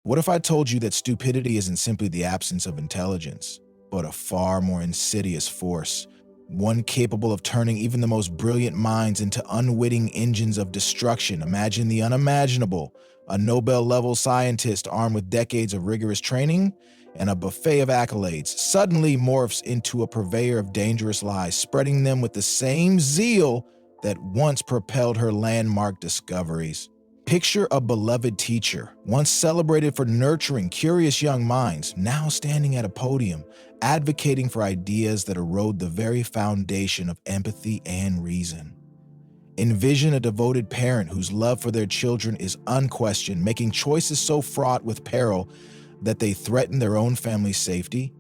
What if I told you that stupidity isn't simply the absence of intelligence, but a far more insidious force, one capable of turning even the most brilliant minds into unwitting engines of destruction? Imagine the unimaginable. A Nobel-level scientist armed with decades of rigorous training and a buffet of accolades suddenly morphs into a purveyor of dangerous lies, spreading them with the same zeal that once propelled her landmark discoveries. Picture a beloved teacher, once celebrated for nurturing curious young minds, now standing at a podium, advocating for ideas that erode the very foundation of empathy and reason. Envision a devoted parent whose love for their children is unquestioned, making choices so fraught with peril that they threaten their own family's safety.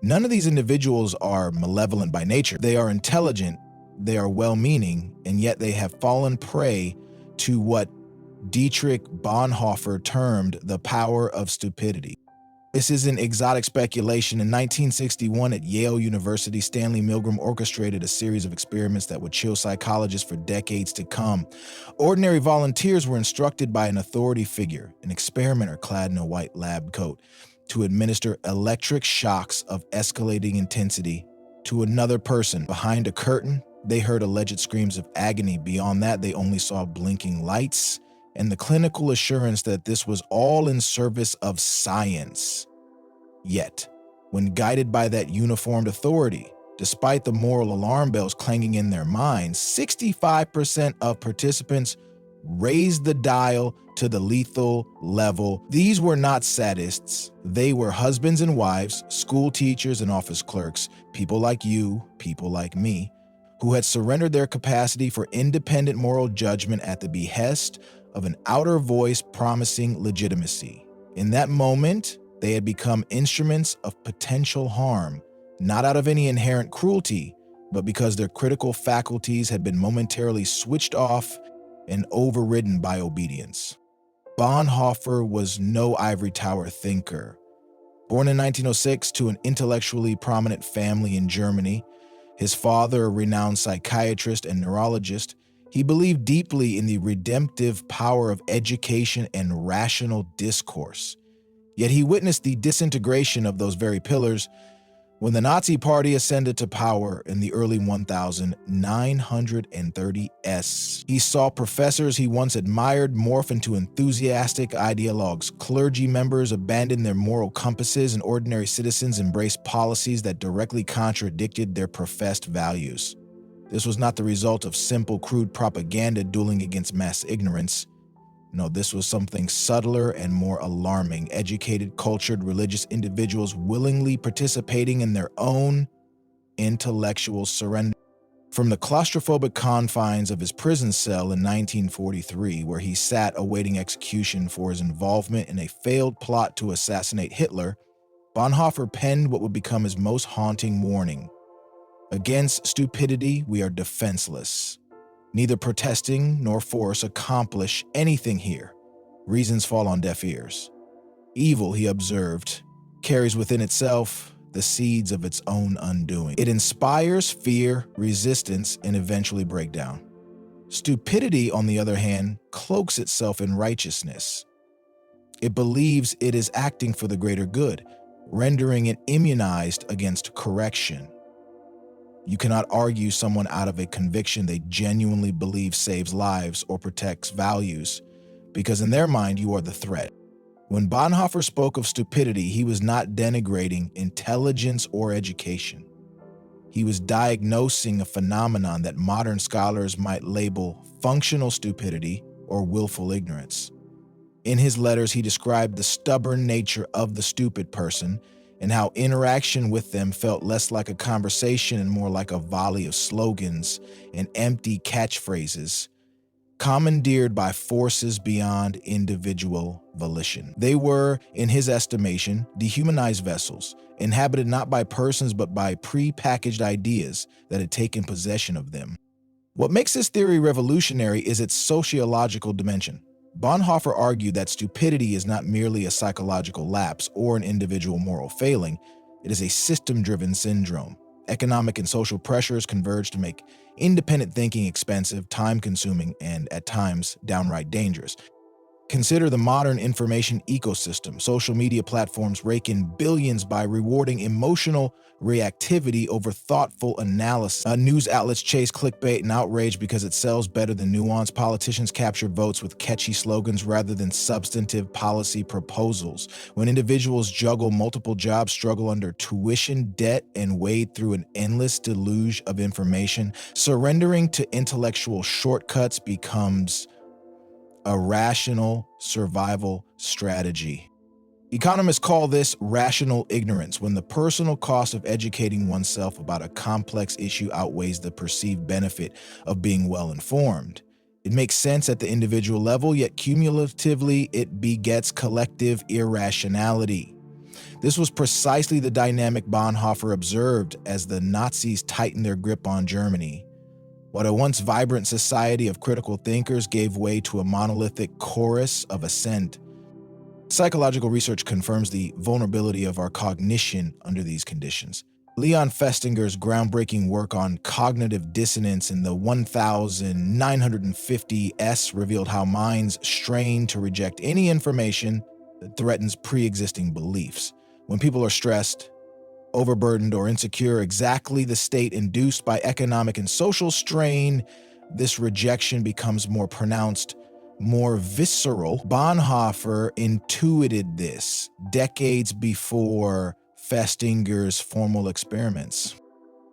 None of these individuals are malevolent by nature. They are intelligent, they are well-meaning, and yet they have fallen prey to what Dietrich Bonhoeffer termed the power of stupidity. This isn't exotic speculation. In 1961 at Yale University, Stanley Milgram orchestrated a series of experiments that would chill psychologists for decades to come. Ordinary volunteers were instructed by an authority figure, an experimenter clad in a white lab coat, to administer electric shocks of escalating intensity to another person. Behind a curtain, they heard alleged screams of agony. Beyond that, they only saw blinking lights and the clinical assurance that this was all in service of science. Yet, when guided by that uniformed authority, despite the moral alarm bells clanging in their minds, 65% of participants raised the dial to the lethal level. These were not sadists. They were husbands and wives, school teachers and office clerks, people like you, people like me, who had surrendered their capacity for independent moral judgment at the behest of an outer voice promising legitimacy. In that moment, they had become instruments of potential harm, not out of any inherent cruelty, but because their critical faculties had been momentarily switched off and overridden by obedience. Bonhoeffer was no ivory tower thinker. Born in 1906 to an intellectually prominent family in Germany, his father a renowned psychiatrist and neurologist, he believed deeply in the redemptive power of education and rational discourse. Yet he witnessed the disintegration of those very pillars when the Nazi Party ascended to power in the early 1930s. He saw professors he once admired morph into enthusiastic ideologues. Clergy members abandoned their moral compasses, and ordinary citizens embraced policies that directly contradicted their professed values. This was not the result of simple, crude propaganda dueling against mass ignorance. No, this was something subtler and more alarming. Educated, cultured, religious individuals willingly participating in their own intellectual surrender. From the claustrophobic confines of his prison cell in 1943, where he sat awaiting execution for his involvement in a failed plot to assassinate Hitler, Bonhoeffer penned what would become his most haunting warning. Against stupidity, we are defenseless. Neither protesting nor force accomplish anything here. Reasons fall on deaf ears. Evil, he observed, carries within itself the seeds of its own undoing. It inspires fear, resistance, and eventually breakdown. Stupidity, on the other hand, cloaks itself in righteousness. It believes it is acting for the greater good, rendering it immunized against correction. You cannot argue someone out of a conviction they genuinely believe saves lives or protects values, because in their mind you are the threat. When Bonhoeffer spoke of stupidity, he was not denigrating intelligence or education. He was diagnosing a phenomenon that modern scholars might label functional stupidity or willful ignorance. In his letters, he described the stubborn nature of the stupid person and how interaction with them felt less like a conversation and more like a volley of slogans and empty catchphrases, commandeered by forces beyond individual volition. They were, in his estimation, dehumanized vessels, inhabited not by persons but by pre-packaged ideas that had taken possession of them. What makes this theory revolutionary is its sociological dimension. Bonhoeffer argued that stupidity is not merely a psychological lapse or an individual moral failing, it is a system-driven syndrome. Economic and social pressures converge to make independent thinking expensive, time-consuming, and at times downright dangerous. Consider the modern information ecosystem. Social media platforms rake in billions by rewarding emotional reactivity over thoughtful analysis. News outlets chase clickbait and outrage because it sells better than nuance. Politicians capture votes with catchy slogans rather than substantive policy proposals. When individuals juggle multiple jobs, struggle under tuition debt, and wade through an endless deluge of information, surrendering to intellectual shortcuts becomes a rational survival strategy. Economists call this rational ignorance, when the personal cost of educating oneself about a complex issue outweighs the perceived benefit of being well informed. It makes sense at the individual level, yet cumulatively it begets collective irrationality. This was precisely the dynamic Bonhoeffer observed as the Nazis tightened their grip on Germany. What a once vibrant society of critical thinkers gave way to a monolithic chorus of assent. Psychological research confirms the vulnerability of our cognition under these conditions. Leon Festinger's groundbreaking work on cognitive dissonance in the 1950s revealed how minds strain to reject any information that threatens pre-existing beliefs. When people are stressed, overburdened, or insecure, exactly the state induced by economic and social strain, this rejection becomes more pronounced, more visceral. Bonhoeffer intuited this decades before Festinger's formal experiments.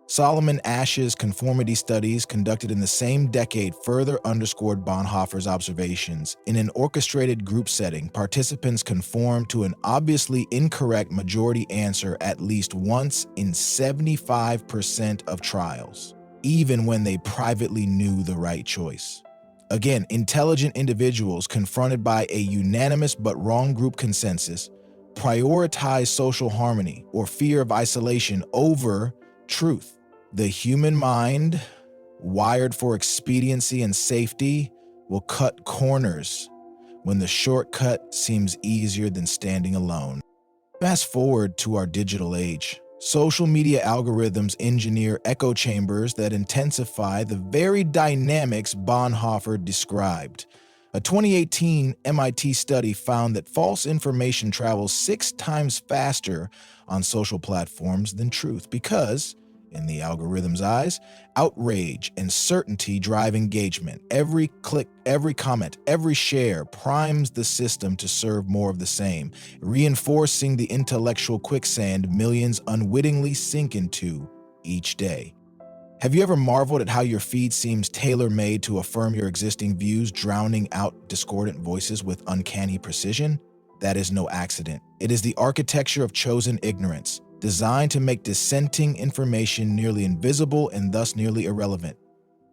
Solomon Asch's conformity studies, conducted in the same decade, further underscored Bonhoeffer's observations. In an orchestrated group setting, participants conformed to an obviously incorrect majority answer at least once in 75% of trials, even when they privately knew the right choice. Again, intelligent individuals confronted by a unanimous but wrong group consensus prioritize social harmony or fear of isolation over truth. The human mind, wired for expediency and safety, will cut corners when the shortcut seems easier than standing alone. Fast forward to our digital age. Social media algorithms engineer echo chambers that intensify the very dynamics Bonhoeffer described. A 2018 MIT study found that false information travels 6 times faster on social platforms than truth because, in the algorithm's eyes, outrage and certainty drive engagement. Every click, every comment, every share primes the system to serve more of the same, reinforcing the intellectual quicksand millions unwittingly sink into each day. Have you ever marveled at how your feed seems tailor-made to affirm your existing views, drowning out discordant voices with uncanny precision? That is no accident. It is the architecture of chosen ignorance, designed to make dissenting information nearly invisible and thus nearly irrelevant.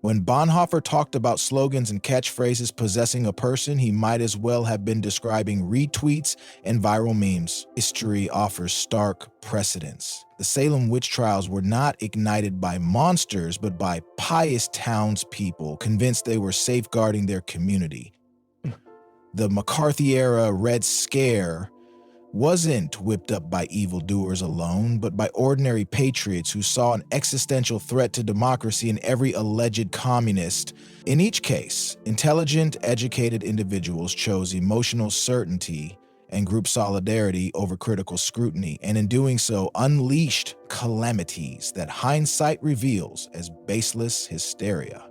When Bonhoeffer talked about slogans and catchphrases possessing a person, he might as well have been describing retweets and viral memes. History offers stark precedents. The Salem witch trials were not ignited by monsters, but by pious townspeople convinced they were safeguarding their community. The McCarthy-era Red Scare wasn't whipped up by evildoers alone, but by ordinary patriots who saw an existential threat to democracy in every alleged communist. In each case, intelligent, educated individuals chose emotional certainty and group solidarity over critical scrutiny, and in doing so, unleashed calamities that hindsight reveals as baseless hysteria.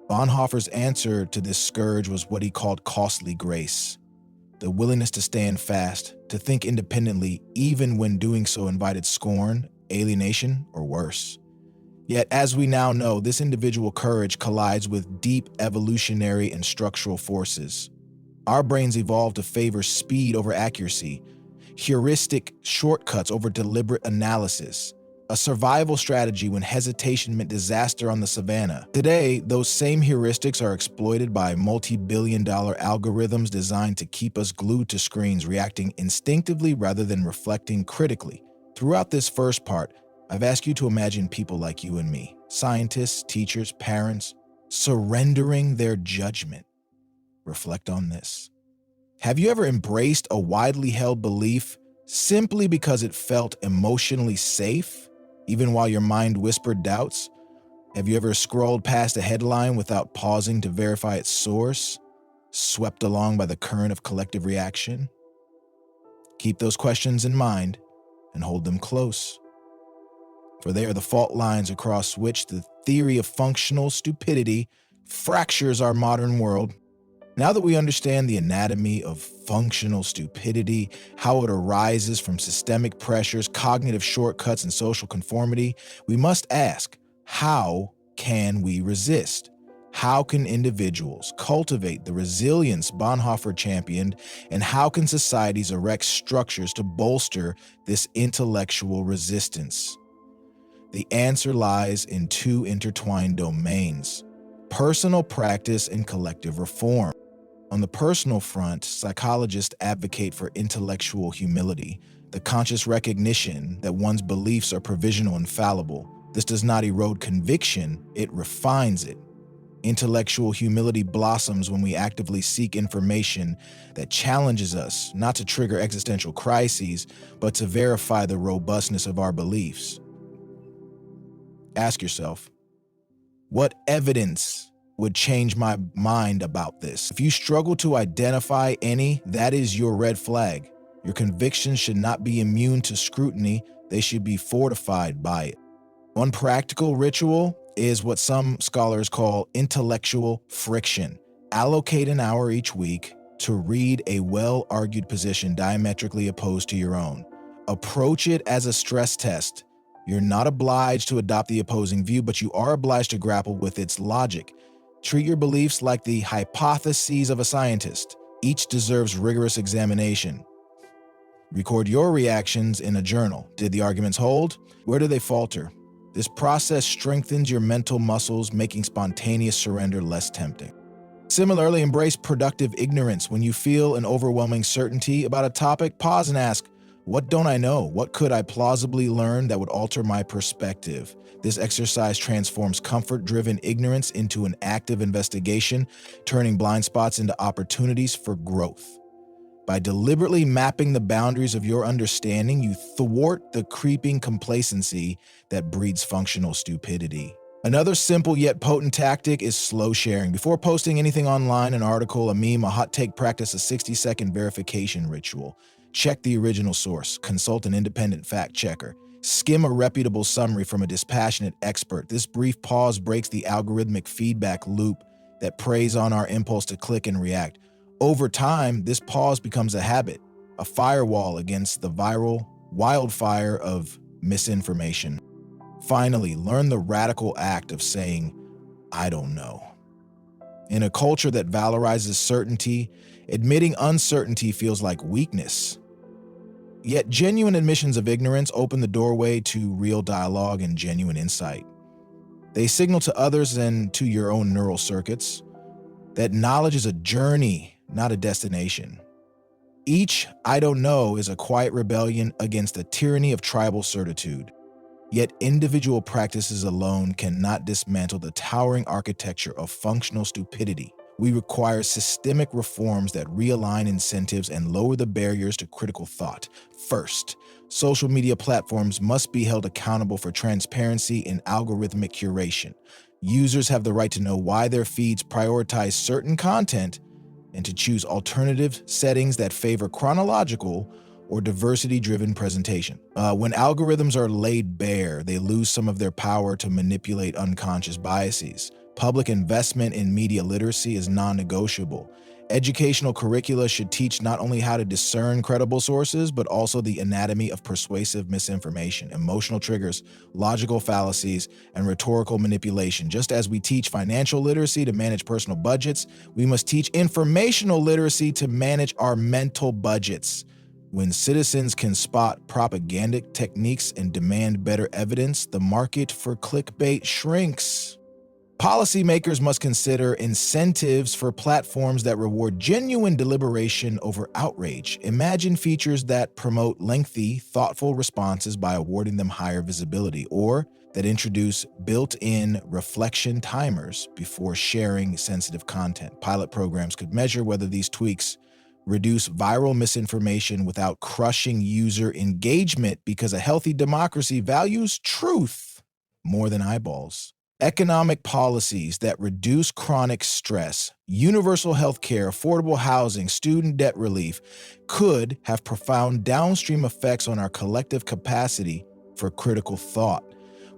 Bonhoeffer's answer to this scourge was what he called costly grace. The willingness to stand fast, to think independently, even when doing so invited scorn, alienation, or worse. Yet, as we now know, this individual courage collides with deep evolutionary and structural forces. Our brains evolved to favor speed over accuracy, heuristic shortcuts over deliberate analysis, a survival strategy when hesitation meant disaster on the savannah. Today, those same heuristics are exploited by multi-billion-dollar algorithms designed to keep us glued to screens, reacting instinctively rather than reflecting critically. Throughout this first part, I've asked you to imagine people like you and me, scientists, teachers, parents, surrendering their judgment. Reflect on this. Have you ever embraced a widely held belief simply because it felt emotionally safe, even while your mind whispered doubts? Have you ever scrolled past a headline without pausing to verify its source? swept along by the current of collective reaction? Keep those questions in mind and hold them close, for they are the fault lines across which the theory of functional stupidity fractures our modern world. Now that we understand the anatomy of functional stupidity, how it arises from systemic pressures, cognitive shortcuts, and social conformity, we must ask, how can we resist? How can individuals cultivate the resilience Bonhoeffer championed, and how can societies erect structures to bolster this intellectual resistance? The answer lies in two intertwined domains: personal practice and collective reform. On the personal front, psychologists advocate for intellectual humility, the conscious recognition that one's beliefs are provisional and fallible. This does not erode conviction, it refines it. Intellectual humility blossoms when we actively seek information that challenges us, not to trigger existential crises, but to verify the robustness of our beliefs. Ask yourself, what evidence would change my mind about this? If you struggle to identify any, that is your red flag. Your convictions should not be immune to scrutiny, they should be fortified by it. One practical ritual is what some scholars call intellectual friction. Allocate an hour each week to read a well-argued position diametrically opposed to your own. Approach it as a stress test. You're not obliged to adopt the opposing view, but you are obliged to grapple with its logic. Treat your beliefs like the hypotheses of a scientist. Each deserves rigorous examination. Record your reactions in a journal. Did the arguments hold? Where do they falter? This process strengthens your mental muscles, making spontaneous surrender less tempting. Similarly, embrace productive ignorance. When you feel an overwhelming certainty about a topic, pause and ask, what don't I know? What could I plausibly learn that would alter my perspective? This exercise transforms comfort-driven ignorance into an active investigation, turning blind spots into opportunities for growth. By deliberately mapping the boundaries of your understanding, you thwart the creeping complacency that breeds functional stupidity. Another simple yet potent tactic is slow sharing. Before posting anything online, an article, a meme, a hot take, practice a 60-second verification ritual. Check the original source, consult an independent fact checker, skim a reputable summary from a dispassionate expert. This brief pause breaks the algorithmic feedback loop that preys on our impulse to click and react. Over time, this pause becomes a habit, a firewall against the viral wildfire of misinformation. Finally, learn the radical act of saying, I don't know. In a culture that valorizes certainty, admitting uncertainty feels like weakness. Yet genuine admissions of ignorance open the doorway to real dialogue and genuine insight. They signal to others and to your own neural circuits that knowledge is a journey, not a destination. Each I don't know is a quiet rebellion against the tyranny of tribal certitude. Yet individual practices alone cannot dismantle the towering architecture of functional stupidity. We require systemic reforms that realign incentives and lower the barriers to critical thought. First, social media platforms must be held accountable for transparency and algorithmic curation. Users have the right to know why their feeds prioritize certain content and to choose alternative settings that favor chronological or diversity-driven presentation. When algorithms are laid bare, they lose some of their power to manipulate unconscious biases. Public investment in media literacy is non-negotiable. Educational curricula should teach not only how to discern credible sources, but also the anatomy of persuasive misinformation, emotional triggers, logical fallacies, and rhetorical manipulation. Just as we teach financial literacy to manage personal budgets, we must teach informational literacy to manage our mental budgets. When citizens can spot propagandic techniques and demand better evidence, the market for clickbait shrinks. Policymakers must consider incentives for platforms that reward genuine deliberation over outrage. Imagine features that promote lengthy, thoughtful responses by awarding them higher visibility, or that introduce built-in reflection timers before sharing sensitive content. Pilot programs could measure whether these tweaks reduce viral misinformation without crushing user engagement, because a healthy democracy values truth more than eyeballs. Economic policies that reduce chronic stress, universal health care, affordable housing, student debt relief could have profound downstream effects on our collective capacity for critical thought.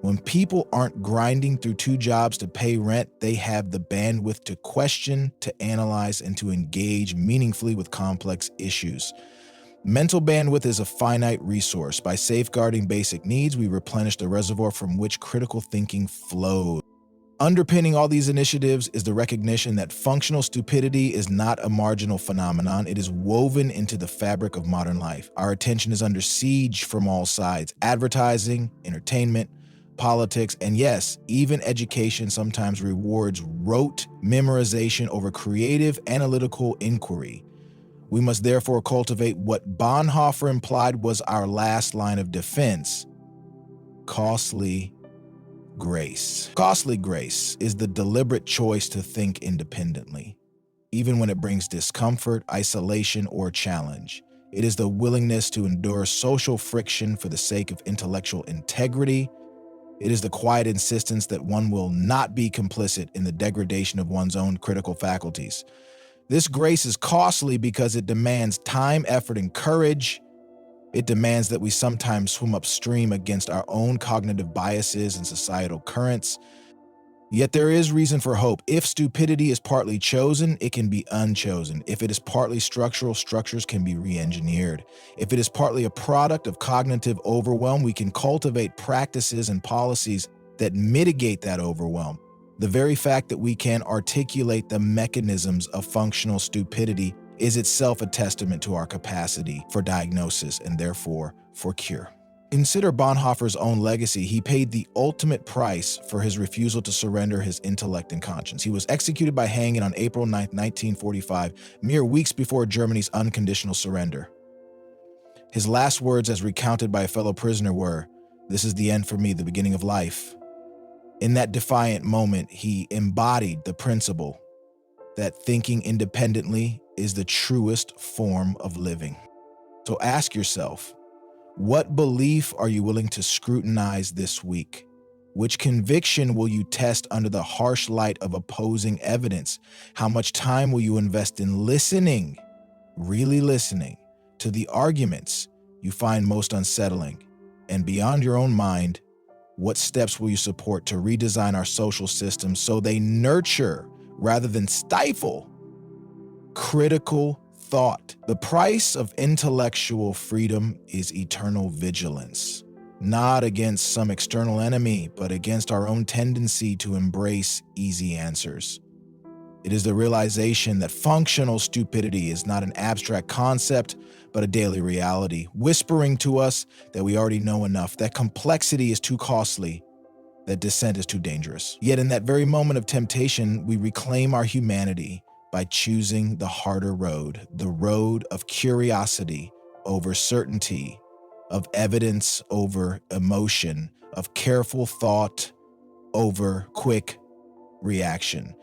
When people aren't grinding through two jobs to pay rent, they have the bandwidth to question, to analyze, and to engage meaningfully with complex issues. Mental bandwidth is a finite resource. By safeguarding basic needs, we replenish the reservoir from which critical thinking flows. Underpinning all these initiatives is the recognition that functional stupidity is not a marginal phenomenon. It is woven into the fabric of modern life. Our attention is under siege from all sides. Advertising, entertainment, politics, and yes, even education sometimes rewards rote memorization over creative, analytical inquiry. We must therefore cultivate what Bonhoeffer implied was our last line of defense: costly grace. Costly grace is the deliberate choice to think independently, even when it brings discomfort, isolation, or challenge. It is the willingness to endure social friction for the sake of intellectual integrity. It is the quiet insistence that one will not be complicit in the degradation of one's own critical faculties. This grace is costly because it demands time, effort, and courage. It demands that we sometimes swim upstream against our own cognitive biases and societal currents. Yet there is reason for hope. If stupidity is partly chosen, it can be unchosen. If it is partly structural, structures can be re-engineered. If it is partly a product of cognitive overwhelm, we can cultivate practices and policies that mitigate that overwhelm. The very fact that we can articulate the mechanisms of functional stupidity is itself a testament to our capacity for diagnosis and therefore for cure. Consider Bonhoeffer's own legacy. He paid the ultimate price for his refusal to surrender his intellect and conscience. He was executed by hanging on April 9, 1945, mere weeks before Germany's unconditional surrender. His last words, as recounted by a fellow prisoner, were, "This is the end for me, the beginning of life." In that defiant moment, he embodied the principle that thinking independently is the truest form of living. So ask yourself, what belief are you willing to scrutinize this week? Which conviction will you test under the harsh light of opposing evidence? How much time will you invest in listening, really listening, to the arguments you find most unsettling? And beyond your own mind, what steps will you support to redesign our social systems so they nurture rather than stifle critical thought? The price of intellectual freedom is eternal vigilance, not against some external enemy, but against our own tendency to embrace easy answers. It is the realization that functional stupidity is not an abstract concept, but a daily reality, whispering to us that we already know enough, that complexity is too costly, that dissent is too dangerous. Yet in that very moment of temptation, we reclaim our humanity by choosing the harder road, the road of curiosity over certainty, of evidence over emotion, of careful thought over quick reaction.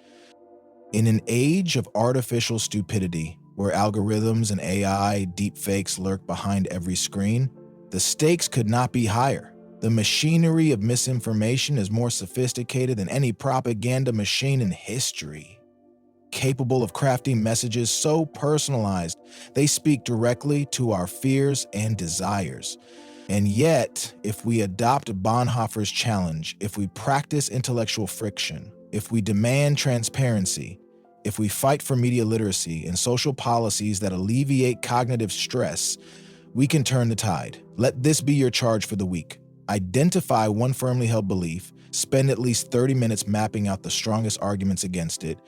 In an age of artificial stupidity, where algorithms and AI deepfakes lurk behind every screen, the stakes could not be higher. The machinery of misinformation is more sophisticated than any propaganda machine in history, capable of crafting messages so personalized they speak directly to our fears and desires. And yet, if we adopt Bonhoeffer's challenge, if we practice intellectual friction, if we demand transparency, if we fight for media literacy and social policies that alleviate cognitive stress, we can turn the tide. Let this be your charge for the week. Identify one firmly held belief, spend at least 30 minutes mapping out the strongest arguments against it,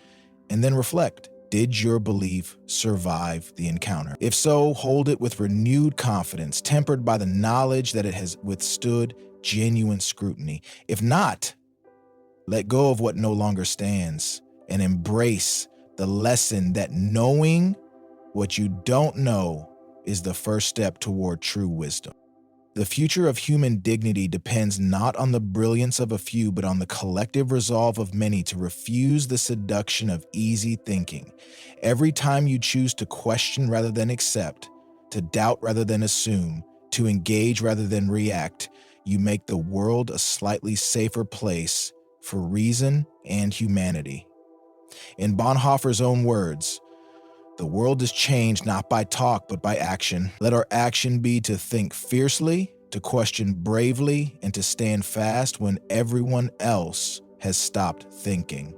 and then reflect. Did your belief survive the encounter? If so, hold it with renewed confidence, tempered by the knowledge that it has withstood genuine scrutiny. If not, let go of what no longer stands and embrace the lesson that knowing what you don't know is the first step toward true wisdom. The future of human dignity depends not on the brilliance of a few, but on the collective resolve of many to refuse the seduction of easy thinking. Every time you choose to question rather than accept, to doubt rather than assume, to engage rather than react, you make the world a slightly safer place for reason and humanity. In Bonhoeffer's own words, "The world is changed not by talk but by action. Let our action be to think fiercely, to question bravely, and to stand fast when everyone else has stopped thinking."